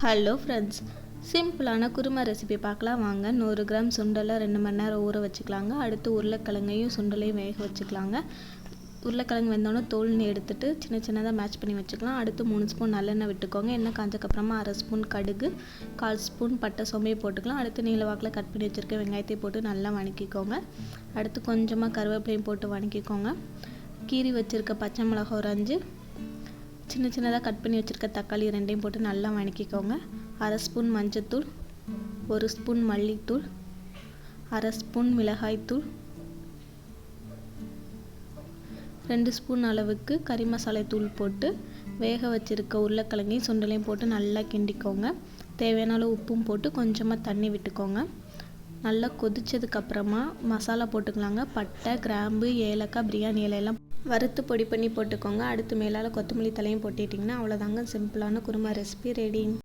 Hello friends, சிம்பிளான kurma recipe பார்க்கலாம் வாங்க. 100 கிராம் சுண்டலை 2 மணி நேரம் ஊற வச்சுக்கலாங்க. அடுத்து உருளைக்கிழங்கையும் சுண்டலையும் வேக வச்சுக்கலாங்க. உருளைக்கிழங்கு வெந்தோடனே தோல் எடுத்துட்டு சின்ன சின்னதாக மேட்ச் பண்ணி வச்சுக்கலாம். அடுத்து 3 ஸ்பூன் நல்லெண்ணெய் விட்டுக்கோங்க. எண்ணெய் காஞ்சக்கப்புறமா 1/2 ஸ்பூன் கடுகு, 1/4 ஸ்பூன் பட்டை சோம்பையும் போட்டுக்கலாம். அடுத்து நீல வாக்கில் கட் பண்ணி வச்சுருக்க வெங்காயத்தை போட்டு நல்லா வணக்கிக்கோங்க. அடுத்து கொஞ்சமாக கருவேப்பிலையும் போட்டு வணக்கிக்கோங்க. கீரி வச்சுருக்க பச்சை மிளகாய் ஒரு 5, சின்ன சின்னதாக கட் பண்ணி வச்சுருக்க தக்காளி 2ஐயும் போட்டு நல்லா வணக்கிக்கோங்க. 1/2 ஸ்பூன் மஞ்சள்தூள், 1 ஸ்பூன் மல்லித்தூள், 1/2 ஸ்பூன் மிளகாய்த்தூள், 2 ஸ்பூன் அளவுக்கு கறி மசாலா தூள் போட்டு வேக வச்சுருக்க உருளைக்கிழங்கையும் சுண்டலையும் போட்டு நல்லா கிண்டிக்கோங்க. தேவையான அளவு உப்பும் போட்டு கொஞ்சமாக தண்ணி விட்டுக்கோங்க. நல்லா கொதிச்சதுக்கப்புறமா மசாலா போட்டுக்கலாங்க. பட்டை, கிராம்பு, ஏலக்காய், பிரியாணி இலையெல்லாம் வறுத்து பொடி பண்ணி போட்டுக்கோங்க. அடுத்து மேலால் கொத்தமல்லி தலையும் போட்டுட்டிங்கன்னா அவ்வளோதாங்க, சிம்பிளான குருமா ரெசிபி ரெடி.